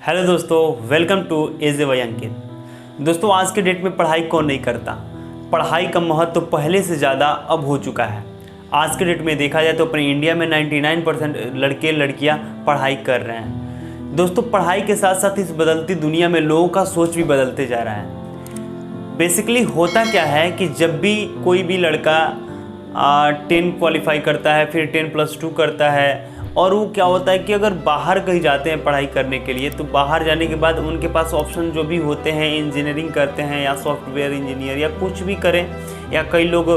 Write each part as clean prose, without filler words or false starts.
Hello दोस्तों, welcome to AJ Y अंकित। दोस्तों, आज के डेट में पढ़ाई कौन नहीं करता। पढ़ाई का महत्व तो पहले से ज़्यादा अब हो चुका है। आज के डेट में देखा जाए तो अपने इंडिया में 99% लड़के लड़कियां पढ़ाई कर रहे हैं। दोस्तों, पढ़ाई के साथ साथ इस बदलती दुनिया में लोगों का सोच भी बदलते जा रहा है। बेसिकली होता क्या है कि जब भी कोई भी लड़का 10 क्वालिफाई करता है, फिर 10+2 करता है, और वो क्या होता है कि अगर बाहर कहीं जाते हैं पढ़ाई करने के लिए, तो बाहर जाने के बाद उनके पास ऑप्शन जो भी होते हैं, इंजीनियरिंग करते हैं या सॉफ्टवेयर इंजीनियर या कुछ भी करें, या कई लोग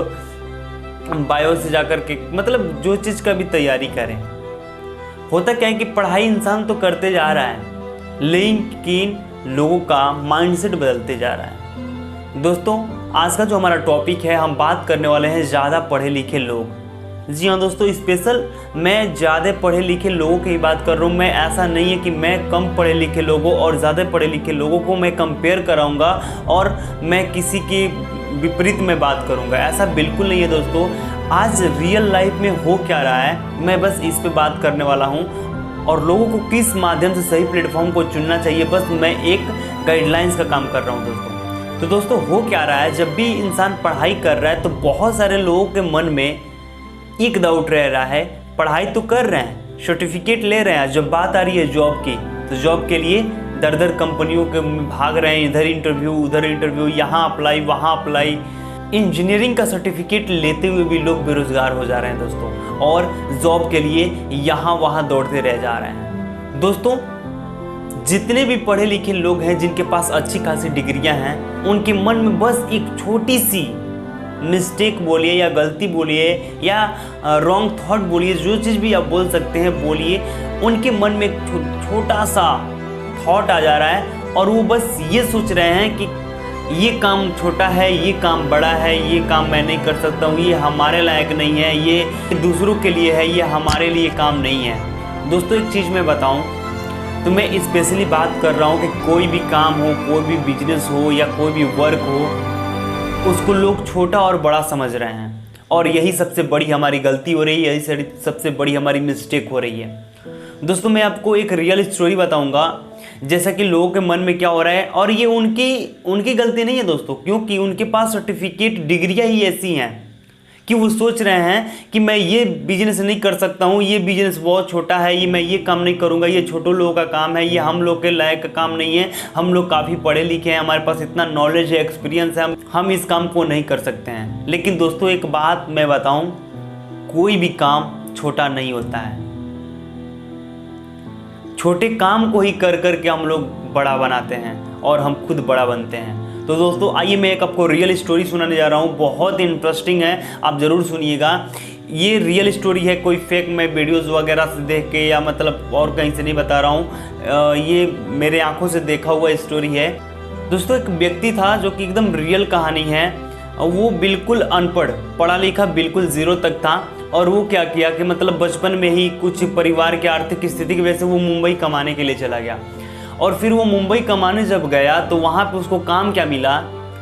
बायो से जाकर के मतलब जो चीज़ का भी तैयारी करें। होता क्या है कि पढ़ाई इंसान तो करते जा रहा है, लेकिन लोगों का माइंडसेट बदलते जा रहा है। दोस्तों, आज का जो हमारा टॉपिक है, हम बात करने वाले हैं ज़्यादा पढ़े लिखे लोग। जी हाँ दोस्तों, स्पेशल मैं ज़्यादा पढ़े लिखे लोगों की बात कर रहा हूँ। मैं ऐसा नहीं है कि मैं कम पढ़े लिखे लोगों और ज़्यादा पढ़े लिखे लोगों को मैं कंपेयर कराऊँगा और मैं किसी की विपरीत में बात करूँगा, ऐसा बिल्कुल नहीं है दोस्तों। आज रियल लाइफ में हो क्या रहा है, मैं बस इस पे बात करने वाला हूँ, और लोगों को किस माध्यम से सही प्लेटफॉर्म को चुनना चाहिए, बस मैं एक गाइडलाइंस का काम कर रहा हूँ दोस्तों। तो दोस्तों, हो क्या रहा है, जब भी इंसान पढ़ाई कर रहा है तो बहुत सारे लोगों के मन में एक डाउट रह रहा है। पढ़ाई तो कर रहे हैं, सर्टिफिकेट ले रहे हैं, जब बात आ रही है जॉब की, तो जॉब के लिए दर दर कंपनियों के भाग रहे हैं, इधर इंटरव्यू उधर इंटरव्यू, यहाँ अप्लाई वहाँ अप्लाई। इंजीनियरिंग का सर्टिफिकेट लेते हुए भी लोग बेरोजगार हो जा रहे हैं दोस्तों, और जॉब के लिए यहाँ वहाँ दौड़ते रह जा रहे हैं। दोस्तों, जितने भी पढ़े लिखे लोग हैं जिनके पास अच्छी खासी डिग्रियां हैं, उनके मन में बस एक छोटी सी मिस्टेक बोलिए या गलती बोलिए या रॉन्ग थॉट बोलिए, जो चीज़ भी आप बोल सकते हैं बोलिए, उनके मन में एक छोटा सा थॉट आ जा रहा है, और वो बस ये सोच रहे हैं कि ये काम छोटा है, ये काम बड़ा है, ये काम मैं नहीं कर सकता हूँ, ये हमारे लायक नहीं है, ये दूसरों के लिए है, ये हमारे लिए काम नहीं है। दोस्तों, एक चीज़ मैं बताऊँ तो मैं स्पेशली बात कर रहा हूँ कि कोई भी काम हो, कोई भी बिजनेस हो या कोई भी वर्क हो, उसको लोग छोटा और बड़ा समझ रहे हैं, और यही सबसे बड़ी हमारी गलती हो रही है, यही सबसे बड़ी हमारी मिस्टेक हो रही है। दोस्तों, मैं आपको एक रियल स्टोरी बताऊंगा, जैसा कि लोगों के मन में क्या हो रहा है, और ये उनकी गलती नहीं है दोस्तों, क्योंकि उनके पास सर्टिफिकेट डिग्रियां ही ऐसी हैं कि वो सोच रहे हैं कि मैं ये बिजनेस नहीं कर सकता हूँ, ये बिजनेस बहुत छोटा है, ये मैं ये काम नहीं करूँगा, ये छोटों लोगों का काम है, ये हम लोग के लायक का काम नहीं है, हम लोग काफ़ी पढ़े लिखे हैं, हमारे पास इतना नॉलेज है, एक्सपीरियंस है, हम इस काम को नहीं कर सकते हैं। लेकिन दोस्तों, एक बात मैं बताऊँ, कोई भी काम छोटा नहीं होता है। छोटे काम को ही कर कर के हम लोग बड़ा बनाते हैं और हम खुद बड़ा बनते हैं। तो दोस्तों, आइए मैं एक आपको रियल स्टोरी सुनाने जा रहा हूँ, बहुत इंटरेस्टिंग है, आप ज़रूर सुनिएगा। ये रियल स्टोरी है, कोई फेक मैं वीडियोज़ वगैरह से देख के या मतलब और कहीं से नहीं बता रहा हूँ, ये मेरे आंखों से देखा हुआ स्टोरी है। दोस्तों, एक व्यक्ति था जो कि एकदम रियल कहानी है, वो बिल्कुल अनपढ़, पढ़ा लिखा बिल्कुल ज़ीरो तक था, और वो क्या किया कि मतलब बचपन में ही कुछ परिवार की आर्थिक स्थिति की वजह से वो मुंबई कमाने के लिए चला गया। और फिर वो मुंबई कमाने जब गया तो वहाँ पे उसको काम क्या मिला,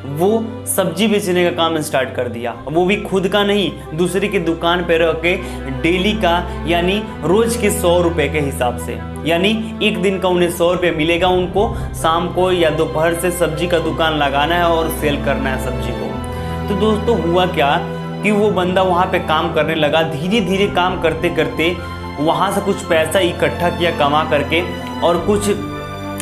वो सब्जी बेचने का काम स्टार्ट कर दिया। वो भी खुद का नहीं, दूसरे की दुकान पे रह के डेली का, यानी रोज़ के 100 रुपये के हिसाब से, यानी एक दिन का उन्हें 100 रुपये मिलेगा, उनको शाम को या दोपहर से सब्जी का दुकान लगाना है और सेल करना है सब्जी को। तो दोस्तों, हुआ क्या कि वो बंदा वहाँ पे काम करने लगा, धीरे धीरे काम करते करते वहाँ से कुछ पैसा इकट्ठा किया कमा करके, और कुछ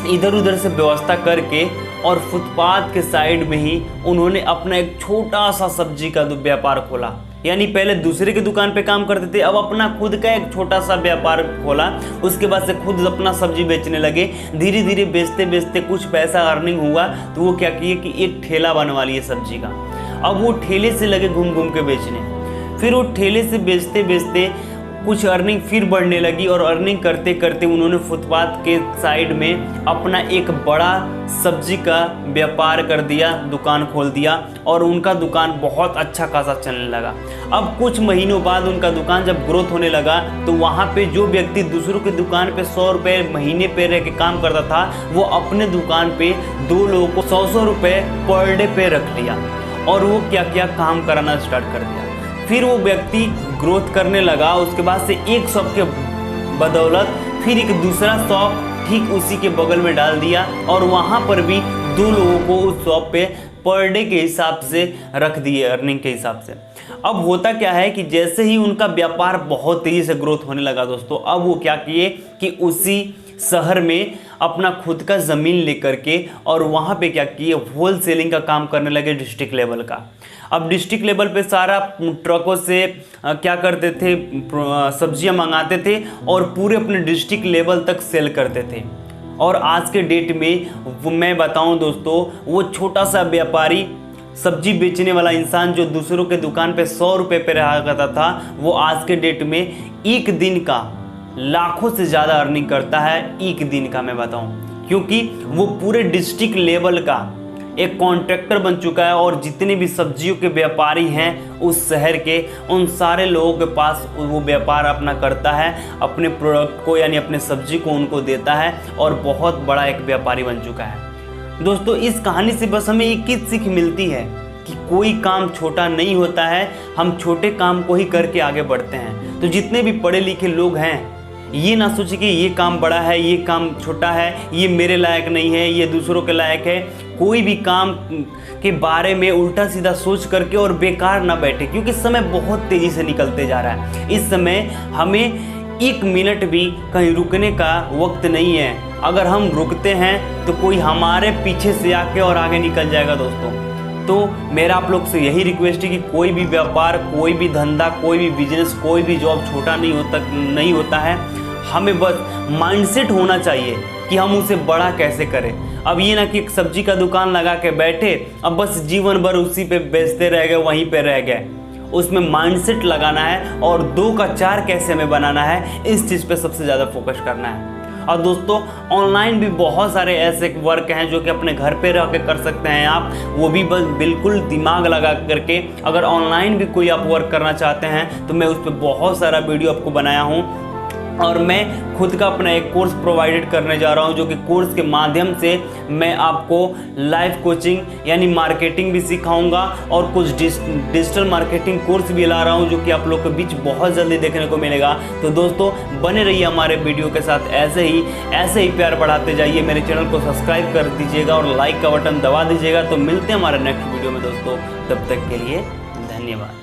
इधर उधर से व्यवस्था करके, और फुटपाथ के साइड में ही उन्होंने अपना एक छोटा सा सब्जी का व्यापार खोला। यानी पहले दूसरे की दुकान पे काम करते थे, अब अपना खुद का एक छोटा सा व्यापार खोला। उसके बाद से खुद अपना सब्जी बेचने लगे। धीरे धीरे बेचते बेचते कुछ पैसा अर्निंग हुआ, तो वो क्या किए कि एक ठेला बनवा लिए सब्जी का। अब वो ठेले से लगे घूम घूम के बेचने, फिर वो ठेले से बेचते बेचते कुछ अर्निंग फिर बढ़ने लगी, और अर्निंग करते करते उन्होंने फुटपाथ के साइड में अपना एक बड़ा सब्जी का व्यापार कर दिया, दुकान खोल दिया, और उनका दुकान बहुत अच्छा खासा चलने लगा। अब कुछ महीनों बाद उनका दुकान जब ग्रोथ होने लगा, तो वहाँ पे जो व्यक्ति दूसरों की दुकान पे 100 रुपये महीने पे रह के काम करता था, वो अपने दुकान पे 2 लोगों को 100 रुपये पर डे पे रख लिया, और वो क्या क्या काम कराना स्टार्ट कर दिया। फिर वो व्यक्ति ग्रोथ करने लगा। उसके बाद से एक शॉप के बदौलत फिर एक दूसरा शॉप ठीक उसी के बगल में डाल दिया और वहाँ पर भी 2 लोगों को उस शॉप पे पर डे के हिसाब से रख दिए, अर्निंग के हिसाब से। अब होता क्या है कि जैसे ही उनका व्यापार बहुत तेज़ी से ग्रोथ होने लगा दोस्तों, अब वो क्या किए कि उसी शहर में अपना खुद का ज़मीन लेकर के और वहाँ पे क्या किए, होल सेलिंग का काम करने लगे डिस्ट्रिक्ट लेवल का। अब डिस्ट्रिक्ट लेवल पे सारा ट्रकों से क्या करते थे, सब्जियां मंगाते थे और पूरे अपने डिस्ट्रिक्ट लेवल तक सेल करते थे। और आज के डेट में मैं बताऊं दोस्तों, वो छोटा सा व्यापारी, सब्जी बेचने वाला इंसान जो दूसरों के दुकान पे 100 रुपये पे रहा करता था, वो आज के डेट में एक दिन का लाखों से ज़्यादा अर्निंग करता है, एक दिन का मैं बताऊं, क्योंकि वो पूरे डिस्ट्रिक्ट लेवल का एक कॉन्ट्रैक्टर बन चुका है और जितने भी सब्जियों के व्यापारी हैं उस शहर के, उन सारे लोगों के पास वो व्यापार अपना करता है, अपने प्रोडक्ट को यानी अपने सब्जी को उनको देता है और बहुत बड़ा एक व्यापारी बन चुका है। दोस्तों इस कहानी से बस हमें एक ही सीख मिलती है कि कोई काम छोटा नहीं होता है, हम छोटे काम को ही करके आगे बढ़ते हैं। तो जितने भी पढ़े लिखे लोग हैं, ये ना सोचे कि ये काम बड़ा है, ये काम छोटा है, ये मेरे लायक नहीं है, ये दूसरों के लायक है। कोई भी काम के बारे में उल्टा सीधा सोच करके और बेकार ना बैठे, क्योंकि समय बहुत तेज़ी से निकलते जा रहा है। इस समय हमें 1 मिनट भी कहीं रुकने का वक्त नहीं है। अगर हम रुकते हैं तो कोई हमारे पीछे से आके और आगे निकल जाएगा दोस्तों। तो मेरा आप लोग से यही रिक्वेस्ट है कि कोई भी व्यापार, कोई भी धंधा, कोई भी बिजनेस, कोई भी जॉब छोटा नहीं होता है। हमें बस माइंडसेट होना चाहिए कि हम उसे बड़ा कैसे करें। अब ये ना कि एक सब्जी का दुकान लगा के बैठे, अब बस जीवन भर उसी पे बेचते रह गए, वहीं पे रह गए। उसमें माइंडसेट लगाना है और 2 का 4 कैसे हमें बनाना है, इस चीज़ पे सबसे ज़्यादा फोकस करना है। और दोस्तों ऑनलाइन भी बहुत सारे ऐसे वर्क हैं जो कि अपने घर पे रह के कर सकते हैं आप, वो भी बस बिल्कुल दिमाग लगा करके। अगर ऑनलाइन भी कोई आप वर्क करना चाहते हैं तो मैं उस पर बहुत सारा वीडियो आपको बनाया हूँ और मैं खुद का अपना एक कोर्स प्रोवाइडेड करने जा रहा हूं, जो कि कोर्स के माध्यम से मैं आपको लाइव कोचिंग यानी मार्केटिंग भी सिखाऊंगा और कुछ डिजिटल मार्केटिंग कोर्स भी ला रहा हूं, जो कि आप लोग के बीच बहुत जल्दी देखने को मिलेगा। तो दोस्तों बने रहिए हमारे वीडियो के साथ, ऐसे ही प्यार बढ़ाते जाइए। मेरे चैनल को सब्सक्राइब कर दीजिएगा और लाइक का बटन दबा दीजिएगा। तो मिलते हैं हमारे नेक्स्ट वीडियो में दोस्तों, तब तक के लिए धन्यवाद।